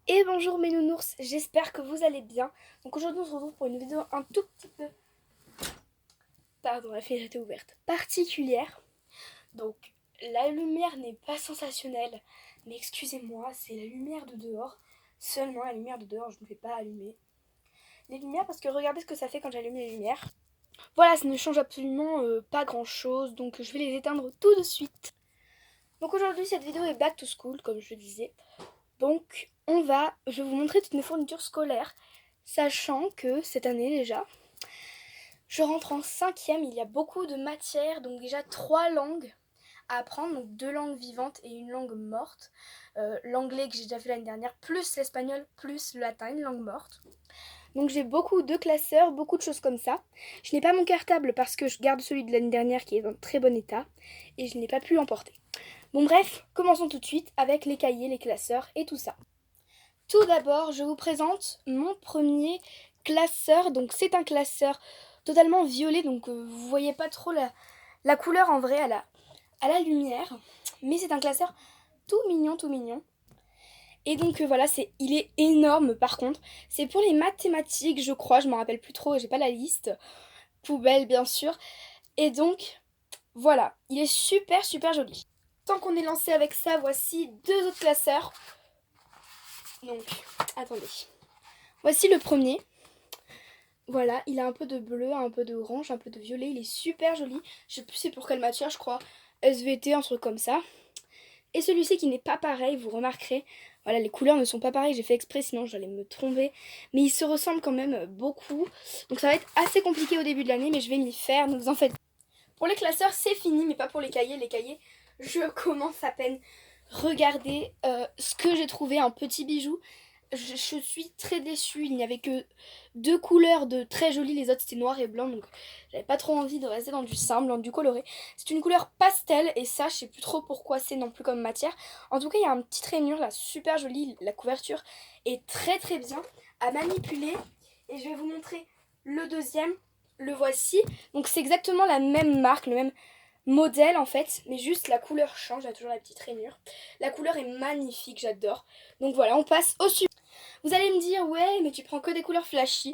Et bonjour mes nounours, j'espère que vous allez bien. Donc aujourd'hui on se retrouve pour une vidéo un tout petit peu, pardon la fenêtre était ouverte, particulière. Donc la lumière n'est pas sensationnelle, mais excusez-moi, c'est la lumière de dehors. Seulement la lumière de dehors, je ne vais pas allumer les lumières parce que regardez ce que ça fait quand j'allume les lumières. Voilà, ça ne change absolument pas grand chose, donc je vais les éteindre tout de suite. Donc aujourd'hui cette vidéo est back to school comme je le disais. Donc je vais vous montrer toutes mes fournitures scolaires, sachant que cette année déjà, je rentre en cinquième, il y a beaucoup de matières, donc déjà 3 langues à apprendre, donc 2 langues vivantes et une langue morte. L'anglais que j'ai déjà fait l'année dernière, plus l'espagnol, plus le latin, une langue morte. Donc j'ai beaucoup de classeurs, beaucoup de choses comme ça. Je n'ai pas mon cartable parce que je garde celui de l'année dernière qui est dans très bon état et je n'ai pas pu l'emporter. Bon bref, commençons tout de suite avec les cahiers, les classeurs et tout ça. Tout d'abord, je vous présente mon premier classeur. Donc c'est un classeur totalement violet, donc vous voyez pas trop la couleur en vrai à la lumière. Mais c'est un classeur tout mignon, tout mignon. Et donc voilà, il est énorme par contre. C'est pour les mathématiques, je crois, je m'en rappelle plus trop, j'ai pas la liste. Poubelle bien sûr. Et donc voilà, il est super super joli. Tant qu'on est lancé avec ça, voici 2 autres classeurs. Donc, attendez. Voici le premier. Voilà, il a un peu de bleu, un peu d'orange, un peu de violet. Il est super joli. Je sais plus c'est pour quelle matière, je crois. SVT, un truc comme ça. Et celui-ci qui n'est pas pareil, vous remarquerez. Voilà, les couleurs ne sont pas pareilles. J'ai fait exprès, sinon j'allais me tromper. Mais ils se ressemblent quand même beaucoup. Donc ça va être assez compliqué au début de l'année, mais je vais m'y faire. Ne vous en faites pas. Pour les classeurs, c'est fini, mais pas pour les cahiers. Les cahiers, je commence à peine. Regardez ce que j'ai trouvé, un petit bijou. Je suis très déçue, il n'y avait que 2 couleurs de très jolies, les autres c'était noir et blanc, donc j'avais pas trop envie de rester dans du simple, dans du coloré. C'est une couleur pastel et ça je sais plus trop pourquoi c'est non plus comme matière. En tout cas il y a un petit rainure là, super joli, la couverture est très très bien à manipuler et je vais vous montrer le deuxième, le voici. Donc c'est exactement la même marque, le même modèle en fait, mais juste la couleur change, il y a toujours la petite rainure. La couleur est magnifique, j'adore. Donc voilà, on passe au suivant. Vous allez me dire, ouais, mais tu prends que des couleurs flashy.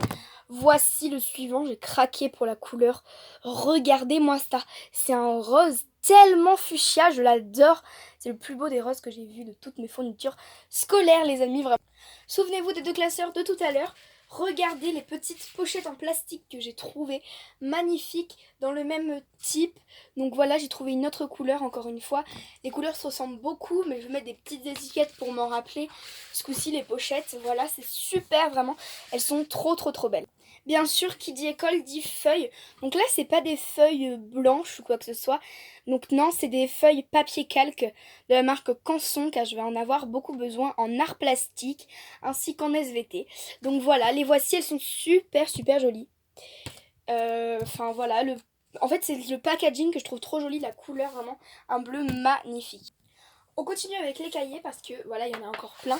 Voici le suivant, j'ai craqué pour la couleur. Regardez-moi ça, c'est un rose tellement fuchsia, je l'adore. C'est le plus beau des roses que j'ai vu de toutes mes fournitures scolaires, les amis, vraiment. Souvenez-vous des 2 classeurs de tout à l'heure. Regardez les petites pochettes en plastique que j'ai trouvées magnifiques dans le même type. Donc voilà, j'ai trouvé une autre couleur encore une fois. Les couleurs se ressemblent beaucoup, mais je vais mettre des petites étiquettes pour m'en rappeler. Ce coup-ci, les pochettes, voilà, c'est super vraiment. Elles sont trop trop trop belles. Bien sûr, qui dit école dit feuilles. Donc là, c'est pas des feuilles blanches ou quoi que ce soit. Donc non, c'est des feuilles papier calque de la marque Canson, car je vais en avoir beaucoup besoin en art plastique ainsi qu'en SVT. Donc voilà, les voici, elles sont super super jolies. Enfin voilà, en fait c'est le packaging que je trouve trop joli, la couleur vraiment, un bleu magnifique. On continue avec les cahiers parce que voilà, il y en a encore plein.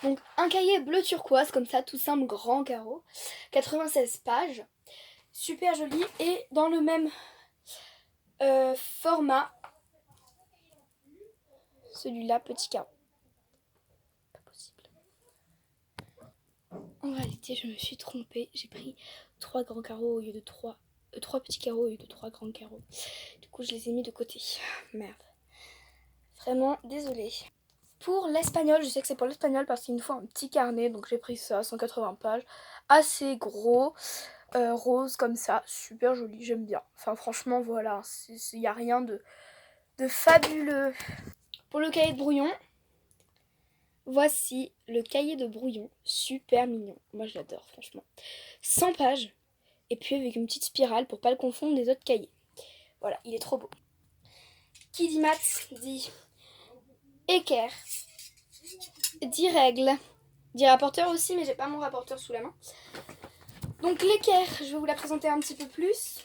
Donc un cahier bleu turquoise comme ça, tout simple, grand carreau, 96 pages, super joli et dans le même format, celui-là, petit carreau. Pas possible. En réalité, je me suis trompée, j'ai pris 3 grands carreaux au lieu de 3 petits carreaux au lieu de 3 grands carreaux. Du coup, je les ai mis de côté. Merde. Vraiment désolée. Pour l'espagnol, je sais que c'est pour l'espagnol parce qu'il me faut un petit carnet, donc j'ai pris ça, 180 pages, assez gros, rose comme ça, super joli, j'aime bien. Enfin franchement voilà, il n'y a rien de fabuleux. Pour le cahier de brouillon, voici le cahier de brouillon, super mignon, moi je l'adore franchement. 100 pages, et puis avec une petite spirale pour pas le confondre des autres cahiers. Voilà, il est trop beau. Qui dit maths dit équerre, dit règle, dit rapporteur aussi, mais j'ai pas mon rapporteur sous la main. Donc l'équerre, je vais vous la présenter un petit peu plus.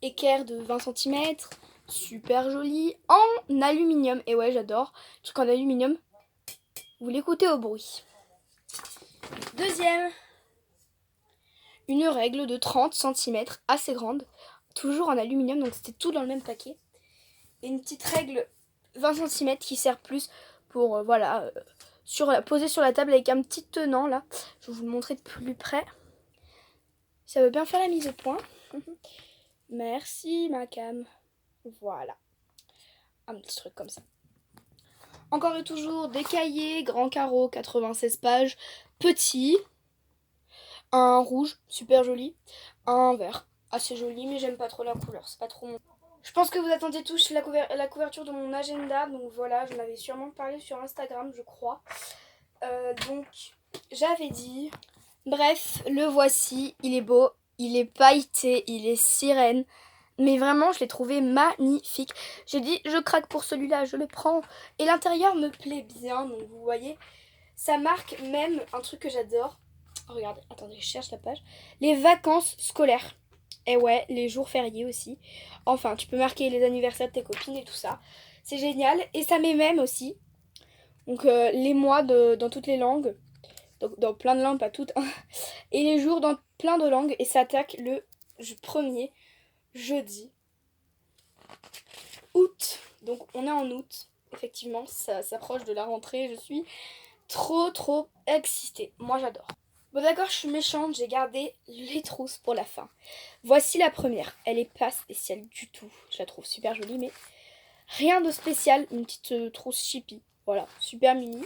Équerre de 20 cm, super jolie, en aluminium. Et ouais, j'adore. Truc en aluminium. Vous l'écoutez au bruit. Deuxième, une règle de 30 cm, assez grande. Toujours en aluminium, donc c'était tout dans le même paquet. Et une petite règle 20 cm qui sert plus pour, voilà, posé sur la table avec un petit tenant là. Je vais vous le montrer de plus près. Ça veut bien faire la mise au point. Merci ma cam. Voilà. Un petit truc comme ça. Encore et toujours des cahiers, grand carreau, 96 pages, petit. Un rouge, super joli. Un vert, assez joli, mais j'aime pas trop la couleur, c'est pas trop mon... Je pense que vous attendiez tous la couverture de mon agenda, donc voilà, j'en avais sûrement parlé sur Instagram, je crois. Donc, j'avais dit... Bref, le voici, il est beau, il est pailleté, il est sirène. Mais vraiment, je l'ai trouvé magnifique. J'ai dit, je craque pour celui-là, je le prends. Et l'intérieur me plaît bien, donc vous voyez, ça marque même un truc que j'adore. Regardez, attendez, je cherche la page. Les vacances scolaires. Et ouais, les jours fériés aussi. Enfin, tu peux marquer les anniversaires de tes copines et tout ça. C'est génial. Et ça met même aussi. Donc, les mois dans toutes les langues. Donc, dans plein de langues, pas toutes. Et les jours dans plein de langues. Et ça attaque le 1er jeudi août. Donc, on est en août. Effectivement, ça s'approche de la rentrée. Je suis trop excitée. Moi, j'adore. Bon d'accord, je suis méchante, j'ai gardé les trousses pour la fin. Voici la première. Elle est pas spéciale du tout. Je la trouve super jolie, mais rien de spécial. Une petite trousse chippy. Voilà, super mini.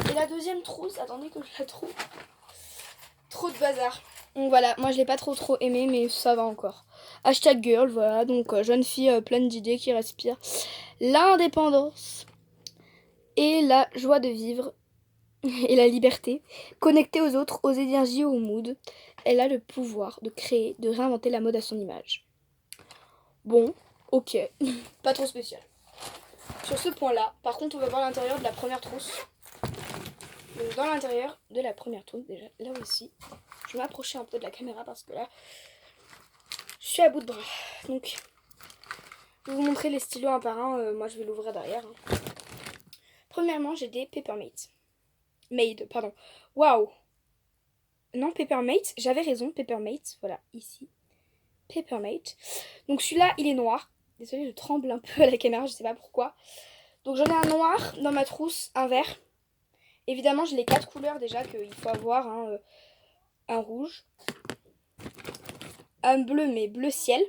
Et la deuxième trousse, attendez que je la trouve. Trop de bazar. Donc voilà, moi je l'ai pas trop aimé, mais ça va encore. Hashtag girl, voilà, donc jeune fille pleine d'idées qui respire l'indépendance et la joie de vivre. Et la liberté, connectée aux autres, aux énergies, au mood. Elle a le pouvoir de créer, de réinventer la mode à son image. Bon, ok, pas trop spécial. Sur ce point-là, par contre, on va voir l'intérieur de la première trousse. Donc, dans l'intérieur de la première trousse, déjà, là aussi, je vais m'approcher un peu de la caméra parce que là, je suis à bout de bras. Donc, je vais vous montrer les stylos un par un. Moi, je vais l'ouvrir derrière. Premièrement, j'ai des Peppermate. Pardon. Waouh! Non, Peppermate, j'avais raison, Peppermate, voilà, ici. Peppermate. Donc celui-là, il est noir. Désolée, je tremble un peu à la caméra, je sais pas pourquoi. Donc j'en ai un noir dans ma trousse, un vert. Évidemment, j'ai les 4 couleurs déjà qu'il faut avoir. Hein, un rouge. Un bleu, mais bleu ciel.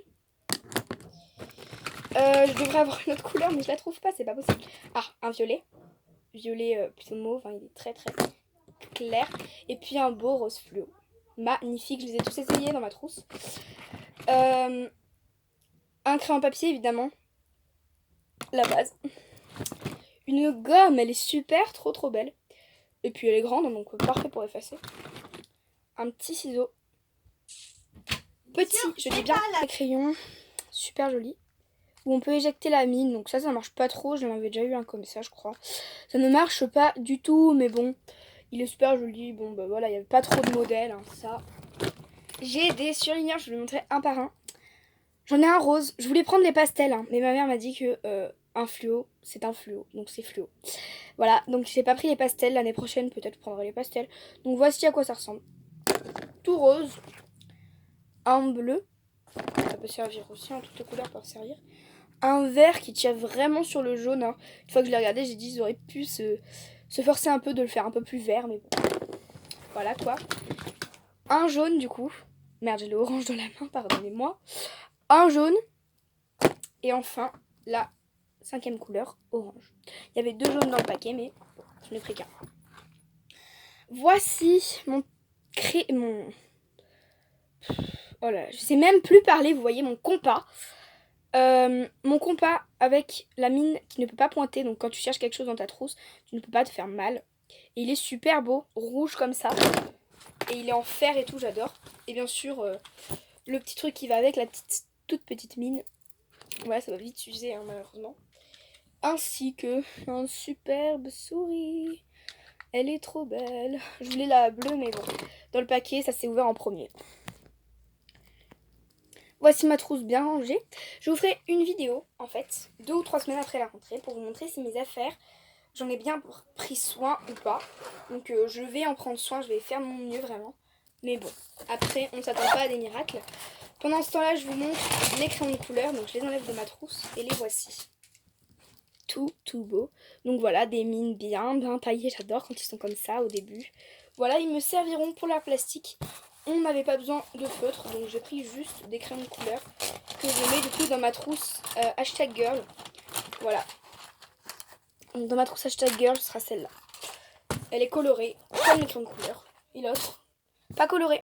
Je devrais avoir une autre couleur, mais je la trouve pas, c'est pas possible. Ah, un violet. Violet plutôt mauve, hein, il est très clair. Et puis un beau rose fluo. Magnifique, je les ai tous essayés dans ma trousse. Un crayon papier, évidemment. La base. Une gomme, elle est super, trop belle. Et puis elle est grande, donc parfait pour effacer. Un petit ciseau. Petit, je dis bien, un crayon. Super joli. Où on peut éjecter la mine, donc ça marche pas trop. J'en avais déjà eu un comme ça, je crois. Ça ne marche pas du tout, mais bon, il est super joli. Bon, bah voilà, il n'y avait pas trop de modèles, hein, ça. J'ai des surligneurs, je vais vous montrer un par un. J'en ai un rose. Je voulais prendre les pastels, hein, mais ma mère m'a dit que un fluo, c'est un fluo, donc c'est fluo. Voilà, donc j'ai pas pris les pastels. L'année prochaine, peut-être je prendrai les pastels. Donc voici à quoi ça ressemble. Tout rose. Un bleu. Ça peut servir aussi, hein, toutes les couleurs peuvent servir. Un vert qui tire vraiment sur le jaune. Hein. Une fois que je l'ai regardé, j'ai dit ils auraient pu se forcer un peu de le faire un peu plus vert, mais bon. Voilà quoi. Un jaune du coup. Merde, j'ai le orange dans la main, pardonnez-moi. Un jaune. Et enfin, la 5e couleur, orange. Il y avait 2 jaunes dans le paquet, mais je n'ai pris qu'un. Voici mon oh là, je sais même plus parler, vous voyez, mon compas. Mon compas avec la mine qui ne peut pas pointer. Donc quand tu cherches quelque chose dans ta trousse, tu ne peux pas te faire mal. Et il est super beau, rouge comme ça. Et il est en fer et tout, j'adore. Et bien sûr, le petit truc qui va avec, la toute petite mine. Voilà, ça va vite s'user, hein, malheureusement. Ainsi que un superbe souris. Elle est trop belle. Je voulais la bleue, mais bon. Dans le paquet, ça s'est ouvert en premier. Voici ma trousse bien rangée. Je vous ferai une vidéo, en fait, 2 ou 3 semaines après la rentrée, pour vous montrer si mes affaires, j'en ai bien pris soin ou pas. Donc je vais en prendre soin, je vais faire mon mieux vraiment. Mais bon, après, on ne s'attend pas à des miracles. Pendant ce temps-là, je vous montre les crayons de couleur. Donc je les enlève de ma trousse et les voici. tout beaux. Donc voilà, des mines bien taillées, j'adore quand ils sont comme ça au début. Voilà, ils me serviront pour la plastique. On n'avait pas besoin de feutre, donc j'ai pris juste des crayons de couleur que je mets du coup dans ma trousse hashtag girl. Voilà. Donc dans ma trousse hashtag girl, ce sera celle-là. Elle est colorée, comme les crayons de couleur. Et l'autre, pas colorée.